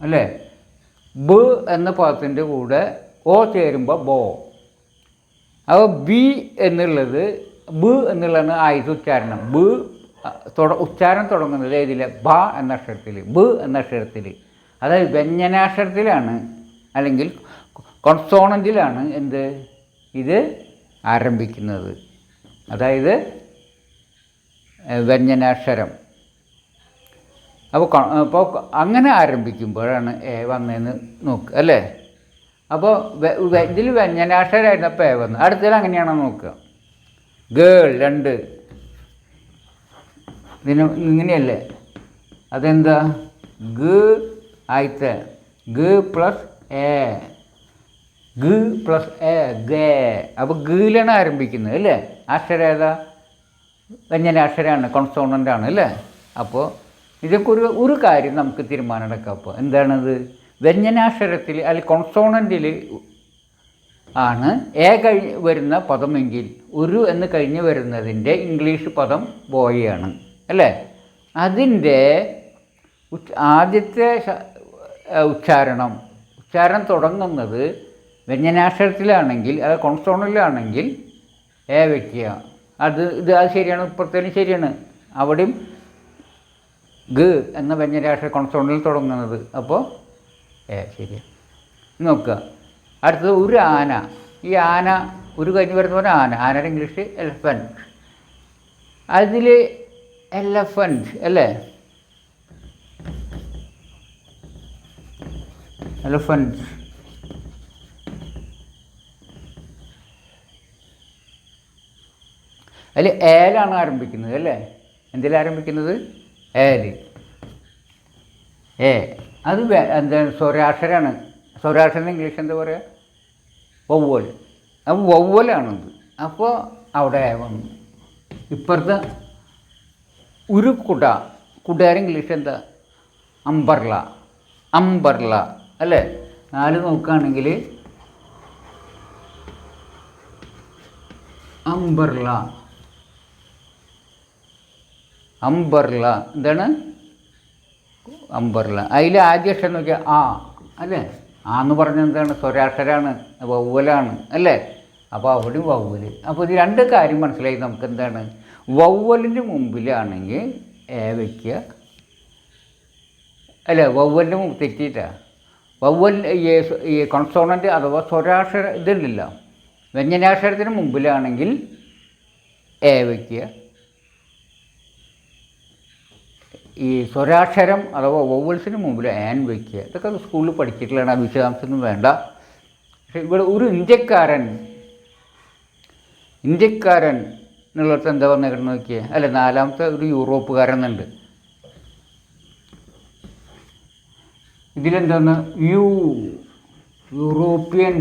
അല്ലേ. ബ് എന്ന പദത്തിൻ്റെ കൂടെ ഓ ചേരുമ്പോൾ ബോ. അപ്പോൾ ബി എന്നുള്ളത്, ബ് എന്നുള്ളതാണ് ആദ്യത്തെ ഉച്ചാരണം. ഉച്ചാരണം തുടങ്ങുന്നത് ഏതിൽ? ബ എന്ന അക്ഷരത്തിൽ, ബ് എന്ന അക്ഷരത്തിൽ. അതായത് വ്യഞ്ജനാക്ഷരത്തിലാണ് അല്ലെങ്കിൽ കോൺസോണൻറ്റിലാണ് ഇത് ആരംഭിക്കുന്നത്. അതായത് വ്യഞ്ജനാക്ഷരം. അപ്പോൾ അങ്ങനെ ആരംഭിക്കുമ്പോഴാണ് എ വന്നതെന്ന് നോക്കുക അല്ലേ. അപ്പോൾ ഇതിൽ വ്യഞ്ജനാക്ഷരമായിരുന്നപ്പോൾ എ വന്നു. അടുത്തതിൽ അങ്ങനെയാണോ നോക്കുക. ഗേൾ 2, ഇതിന് ഇങ്ങനെയല്ലേ, അതെന്താ? ഗ ആയിത്തെ, G+A, G+A, ഗേ. അപ്പോൾ ഗീലാണ് ആരംഭിക്കുന്നത് അല്ലേ. അക്ഷരം ഏതാ? വ്യഞ്ജനാക്ഷരമാണ്, കോൺസോണൻ്റാണ് അല്ലേ. അപ്പോൾ ഇതൊക്കെ ഒരു കാര്യം നമുക്ക് തീരുമാനമെടുക്കാം. അപ്പോൾ എന്താണത്? വ്യഞ്ജനാക്ഷരത്തിൽ അല്ലെങ്കിൽ കോൺസോണൻറ്റിൽ ആണ് എ വരുന്ന പദമെങ്കിൽ ഒരു എന്ന് കഴിഞ്ഞ് വരുന്നതിൻ്റെ ഇംഗ്ലീഷ് പദം ബോയാണ് അല്ലേ. അതിൻ്റെ ആദ്യത്തെ ഉച്ചാരണം തുടങ്ങുന്നത് വ്യഞ്ജനാക്ഷരത്തിലാണെങ്കിൽ, അത് കോൺസോണന്റിലാണെങ്കിൽ എ വയ്ക്കുക. അത് ശരിയാണ്, ഇപ്പുറത്തേനും ശരിയാണ്. അവിടെയും ഗ എന്ന വ്യഞ്ജനാക്ഷര കോൺസോണന്റിൽ തുടങ്ങുന്നത്. അപ്പോൾ എ ശരിയാണ്. നോക്കുക. അടുത്തത് ഒരു ആന. ഈ ആന ഒരു കഴിഞ്ഞ് വരുന്ന ആനയുടെ ഇംഗ്ലീഷ് എലഫൻറ്റ്. അതിൽ എലഫൻറ്റ് അല്ലേ, എലഫൻറ്റ്. അതിൽ ഏലാണ് ആരംഭിക്കുന്നത് അല്ലേ. എന്തിലാരംഭിക്കുന്നത്? ഏല്. അത് എന്താണ്? സ്വരാക്ഷരമാണ്. സ്വരാക്ഷരം ഇംഗ്ലീഷ് എന്താ പറയുക? വവ്വൽ. അപ്പോൾ വവ്വലാണത്. അപ്പോൾ അവിടെ വന്നു. ഇപ്പുറത്തെ ഒരു കുടയുടെ ഇംഗ്ലീഷ് എന്താ? അംബർല അല്ലേ. 4 നോക്കുകയാണെങ്കിൽ അംബർല എന്താണ്? അംബർല. അതിൽ ആദ്യ അക്ഷരം നോക്കിയാൽ ആ അല്ലേ. ആന്ന് പറഞ്ഞത് എന്താണ്? സ്വരാക്ഷരമാണ്, വവ്വലാണ് അല്ലേ. അപ്പോൾ അവിടെയും വവ്വല്. അപ്പോൾ ഇത് 2 കാര്യം മനസ്സിലായി നമുക്ക്. എന്താണ്? വവ്വലിൻ്റെ മുമ്പിലാണെങ്കിൽ എ വയ്ക്കുക അല്ലേ. വവ്വലിൻ്റെ മുമ്പ് തെറ്റിയിട്ടാണ്. വവ്വൽ ഈ കോൺസോണൻ്റ് അഥവാ സ്വരാക്ഷര ഇതില്ല. വ്യഞ്ജനാക്ഷരത്തിന് മുമ്പിലാണെങ്കിൽ എ വയ്ക്കുക. ഈ സ്വരാക്ഷരം അഥവാ വവ്വൽസിന് മുമ്പിൽ ആൻ വയ്ക്കുക. ഇതൊക്കെ സ്കൂളിൽ പഠിച്ചിട്ടുള്ളതാണ്, ആ വിശദാംശമൊന്നും വേണ്ട. പക്ഷേ ഇവിടെ ഒരു ഇന്ത്യക്കാരൻ എന്നുള്ളത് എന്താ വന്നേക്കണം നോക്കിയേ. അല്ല, 4ാമത്തെ ഒരു യൂറോപ്പുകാരൻ എന്നുണ്ട്. ഇതിലെന്താന്ന്? യൂറോപ്യൻ.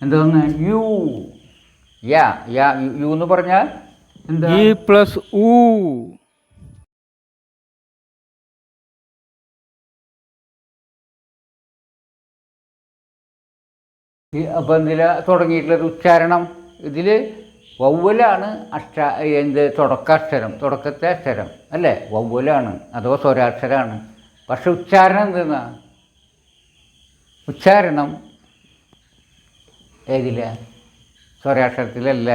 എന്താണ് യു? യാ യാ യു എന്ന് പറഞ്ഞാൽ എന്താ? ഇ പ്ലസ് ഊ. അപ്പം എന്തിലാ തുടങ്ങിയിട്ടുള്ളത് ഉച്ചാരണം? ഇതിൽ വവ്വലാണ് എന്ത് തുടക്കാക്ഷരം, തുടക്കത്തെ അക്ഷരം അല്ലേ? വവ്വലാണ് അഥവാ സ്വരാക്ഷരമാണ്. പക്ഷെ ഉച്ചാരണം എന്തെന്നാ? ഉച്ചാരണം ഏതില? സ്വരാക്ഷരത്തിലല്ല.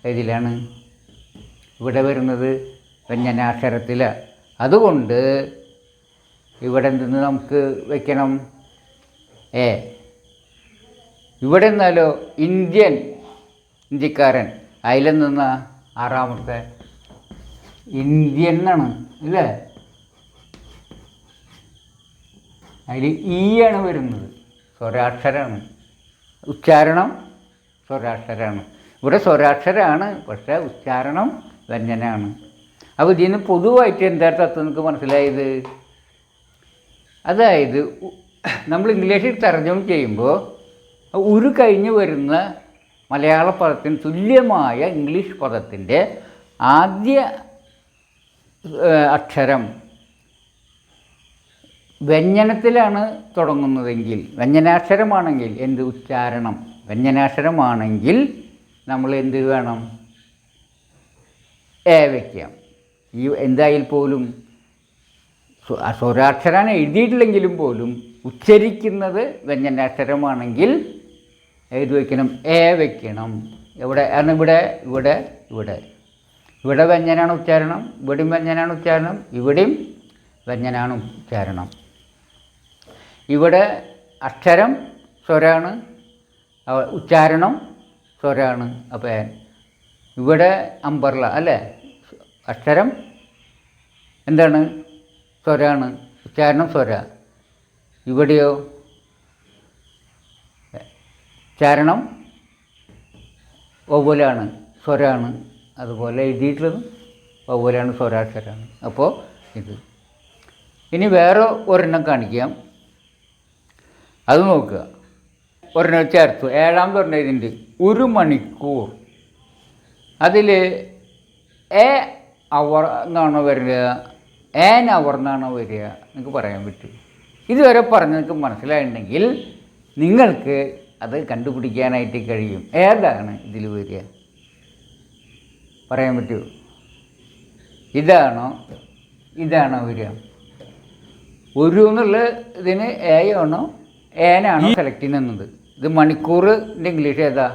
ഏതിലാണ് ഇവിടെ വരുന്നത്? വ്യഞ്ജനാക്ഷരത്തിലാണ്. അതുകൊണ്ട് ഇവിടെ എന്തെന്ന് നമുക്ക് വയ്ക്കണം? ഏ. ഇവിടെ നിന്നാലോ ഇന്ത്യക്കാരൻ. അതിലെന്തെന്നാ ആറാമത്തെ? ഇന്ത്യൻ എന്നാണ് അല്ലേ? അതിൽ ഈ ആണ് വരുന്നത്, സ്വരാക്ഷരമാണ്. ഉച്ചാരണം സ്വരാക്ഷരമാണ്. ഇവിടെ സ്വരാക്ഷരമാണ്, പക്ഷേ ഉച്ചാരണം വ്യഞ്ജനമാണ്. അപ്പോൾ ഇതിന് പൊതുവായിട്ട് എന്താ തത്വം നിങ്ങൾക്ക് മനസ്സിലായത്? അതായത് നമ്മൾ ഇംഗ്ലീഷിൽ തർജ്ജമ ചെയ്യുമ്പോൾ ഒരു കഴിഞ്ഞ് വരുന്ന മലയാള പദത്തിന് തുല്യമായ ഇംഗ്ലീഷ് പദത്തിൻ്റെ ആദ്യ അക്ഷരം വ്യഞ്ജനത്തിലാണ് തുടങ്ങുന്നതെങ്കിൽ, വ്യഞ്ജനാക്ഷരമാണെങ്കിൽ എന്ത്? ഉച്ചാരണം. വ്യഞ്ജനാക്ഷരമാണെങ്കിൽ നമ്മൾ എന്ത് വേണം? എ വയ്ക്കാം. ഈ എന്തായാലും പോലും സ്വരാക്ഷരാണ് എഴുതിയിട്ടില്ലെങ്കിലും പോലും ഉച്ചരിക്കുന്നത് വ്യഞ്ജനാക്ഷരമാണെങ്കിൽ ഏത് വയ്ക്കണം? എ വയ്ക്കണം. എവിടെ? കാരണം ഇവിടെ വ്യഞ്ജനാണ് ഉച്ചാരണം, ഇവിടെയും വ്യഞ്ജനാണ് ഉച്ചാരണം, ഇവിടെയും വ്യഞ്ജനാണ് ഉച്ചാരണം. ഇവിടെ അക്ഷരം സ്വരാണ്, ഉച്ചാരണം സ്വരാണ്. അപ്പോൾ ഇവിടെ അമ്പർല അല്ലേ? അക്ഷരം എന്താണ്? സ്വരാണ്, ഉച്ചാരണം സ്വര. ഇവിടെയോ ഉച്ചാരണം വവ്വലാണ്, സ്വരാണ്. അതുപോലെ എഴുതിയിട്ടുള്ളത് വവ്വലാണ്, സ്വരാക്ഷരമാണ്. അപ്പോൾ ഇത് ഇനി വേറെ ഒരെണ്ണം കാണിക്കാം, അത് നോക്കുക. ഒരെണ്ണം ചേർത്തു. ഏഴാമത് പറഞ്ഞ ഇതിൻ്റെ 1 മണിക്കൂർ. അതിൽ എ അവർ എന്നാണോ വരിക, ആൻ അവർ എന്നാണോ വരിക? നിങ്ങൾക്ക് പറയാൻ പറ്റും. ഇതുവരെ പറഞ്ഞ് നിങ്ങൾക്ക് മനസ്സിലായിട്ടുണ്ടെങ്കിൽ നിങ്ങൾക്ക് അത് കണ്ടുപിടിക്കാനായിട്ട് കഴിയും. ഏതാണ് ഇതിൽ വരിക? പറയാൻ പറ്റുമോ? ഇതാണോ വരിക? ഒരു എന്നുള്ള ഇതിന് എയാണോ ഏനാണോ സെലക്ട് ചെയ്യുന്നത്? ഇത് മണിക്കൂറിൻ്റെ ഇംഗ്ലീഷ് ഏതാ?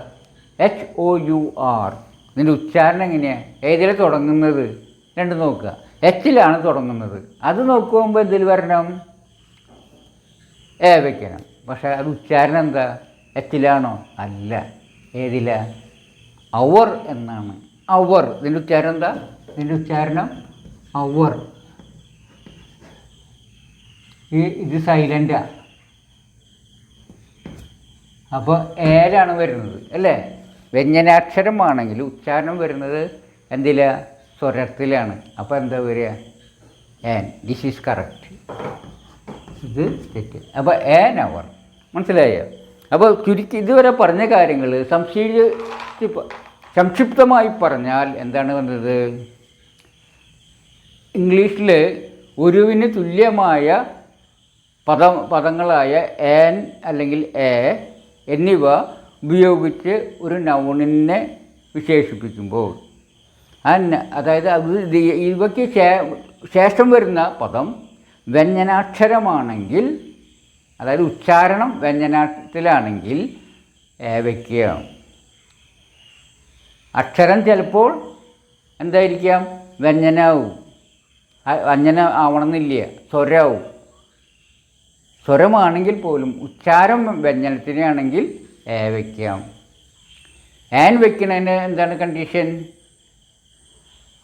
HOUR. ഇതിൻ്റെ ഉച്ചാരണം എങ്ങനെയാണ്? ഏതിലാണ് തുടങ്ങുന്നത്? രണ്ടും നോക്കുക. എച്ചിലാണ് തുടങ്ങുന്നത്. അത് നോക്കുമ്പോൾ ഇതിൽ വരണം എ വയ്ക്കണം. പക്ഷേ അത് ഉച്ചാരണം എന്താ? എച്ചിലാണോ? അല്ല. ഏതില? അവർ എന്നാണ്. അവർ. ഇതിൻ്റെ ഉച്ചാരണം എന്താ? ഇതിൻ്റെ ഉച്ചാരണം അവർ. ഇത് സൈലൻ്റാണ്. അപ്പോൾ ഏലാണ് വരുന്നത് അല്ലേ? വ്യഞ്ജനാക്ഷരമാണെങ്കിൽ ഉച്ചാരണം വരുന്നത് എന്തില? സ്വരത്തിലാണ്. അപ്പോൾ എന്താ വരിക? ഏൻ. This is correct. ഇത് തെറ്റ്. അപ്പോൾ ഏൻ അവർ. മനസ്സിലായോ? അപ്പോൾ ചുരുക്കി ഇതുവരെ പറഞ്ഞ കാര്യങ്ങൾ സംക്ഷിപ്തമായി പറഞ്ഞാൽ എന്താണ് വന്നത്? ഇംഗ്ലീഷിൽ ഒരുവിന് തുല്യമായ പദങ്ങളായ ഏൻ അല്ലെങ്കിൽ എ എന്നിവ ഉപയോഗിച്ച് ഒരു നൗണിനെ വിശേഷിപ്പിക്കുമ്പോൾ അതായത് ഇവയ്ക്ക് ശേഷം വരുന്ന പദം വ്യഞ്ജനാക്ഷരമാണെങ്കിൽ, അതായത് ഉച്ചാരണം വ്യഞ്ജനത്തിലാണെങ്കിൽ വയ്ക്കുക. അക്ഷരം ചിലപ്പോൾ എന്തായിരിക്കാം? വ്യഞ്ജനാവും. വ്യഞ്ജനം ആവണമെന്നില്ല, സ്വരവും. സ്വരമാണെങ്കിൽ പോലും ഉച്ചാരം വ്യഞ്ജനത്തിനാണെങ്കിൽ വയ്ക്കാം. ആൻ വയ്ക്കുന്നതിന് എന്താണ് കണ്ടീഷൻ?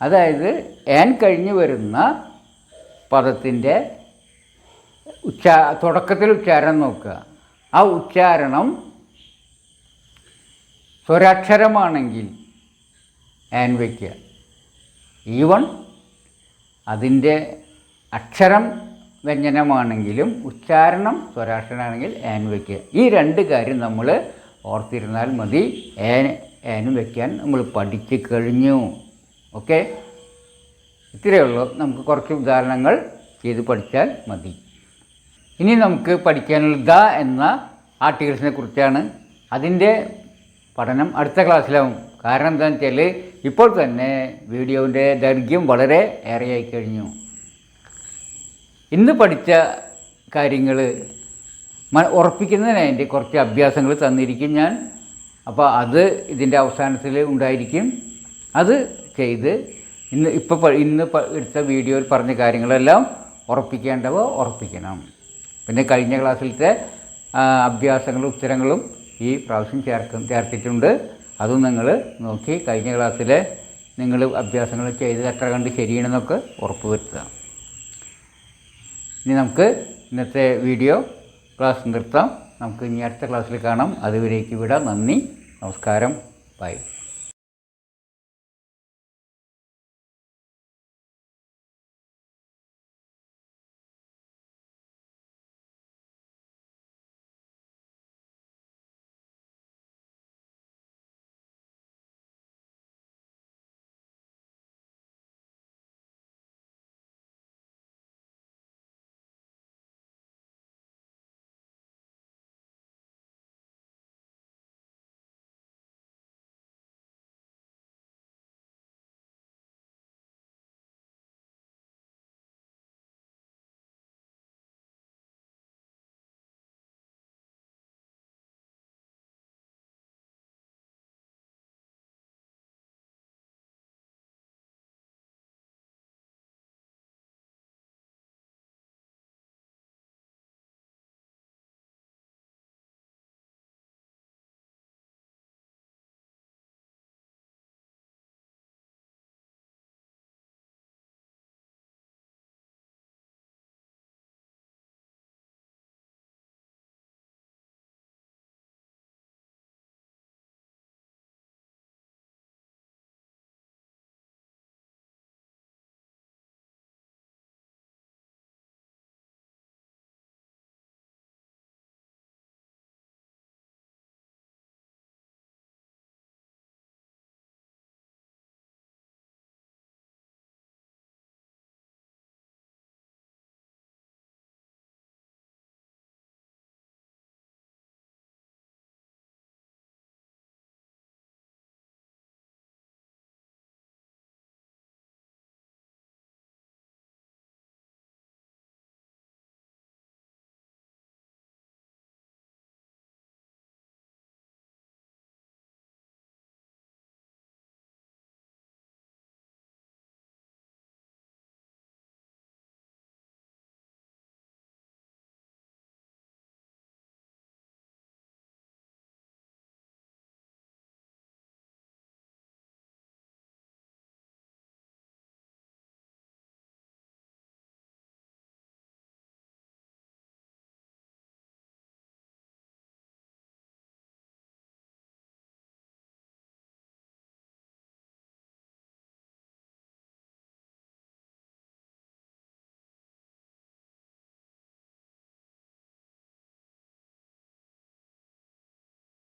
അതായത് ആൻ കഴിഞ്ഞ് വരുന്ന പദത്തിൻ്റെ തുടക്കത്തിൽ ഉച്ചാരണം നോക്കുക. ആ ഉച്ചാരണം സ്വരാക്ഷരമാണെങ്കിൽ ആൻ വയ്ക്കുക. ഈവൺ അതിൻ്റെ അക്ഷരം വ്യഞ്ജനമാണെങ്കിലും ഉച്ചാരണം സ്വരാക്ഷരമാണെങ്കിൽ ഏൻ വയ്ക്കുക. ഈ രണ്ട് കാര്യം നമ്മൾ ഓർത്തിരുന്നാൽ മതി. ഏനും വയ്ക്കാൻ നമ്മൾ പഠിച്ചു കഴിഞ്ഞു. ഓക്കെ, ഇത്രയേ ഉള്ളൂ. നമുക്ക് കുറച്ച് ഉദാഹരണങ്ങൾ ചെയ്ത് പഠിച്ചാൽ മതി. ഇനി നമുക്ക് പഠിക്കാനുള്ള ദ എന്ന ആർട്ടിക്കിൾസിനെ കുറിച്ചാണ്. അതിൻ്റെ പഠനം അടുത്ത ക്ലാസ്സിലാവും. കാരണം എന്താണെന്ന് വെച്ചാൽ ഇപ്പോൾ തന്നെ വീഡിയോൻ്റെ ദൈർഘ്യം വളരെ ഏറെയായി കഴിഞ്ഞു. ഇന്ന് പഠിച്ച കാര്യങ്ങൾ ഉറപ്പിക്കുന്നതിന് വേണ്ടി കുറച്ച് അഭ്യാസങ്ങൾ തന്നിരിക്കും ഞാൻ. അപ്പോൾ അത് ഇതിൻ്റെ അവസാനത്തിൽ ഉണ്ടായിരിക്കും. അത് ചെയ്ത് ഇന്ന് എടുത്ത വീഡിയോയിൽ പറഞ്ഞ കാര്യങ്ങളെല്ലാം ഉറപ്പിക്കേണ്ടവ ഉറപ്പിക്കണം. പിന്നെ കഴിഞ്ഞ ക്ലാസ്സിലത്തെ അഭ്യാസങ്ങളും ഉത്തരങ്ങളും ഈ പ്രാവശ്യം ചേർത്തിട്ടുണ്ട്. അതും നിങ്ങൾ നോക്കി കഴിഞ്ഞ ക്ലാസ്സിലെ നിങ്ങൾ അഭ്യാസങ്ങൾ ചെയ്ത് എത്ര കണ്ട് ശരിയാണെന്നൊക്കെ ഉറപ്പ് വരുത്തുക. ഇനി നമുക്ക് ഇന്നത്തെ വീഡിയോ ക്ലാസ് നിർത്താം. നമുക്ക് ഇനി അടുത്ത ക്ലാസ്സിൽ കാണാം. അതുവരേക്ക് വിടാം. നന്ദി, നമസ്കാരം, ബൈ.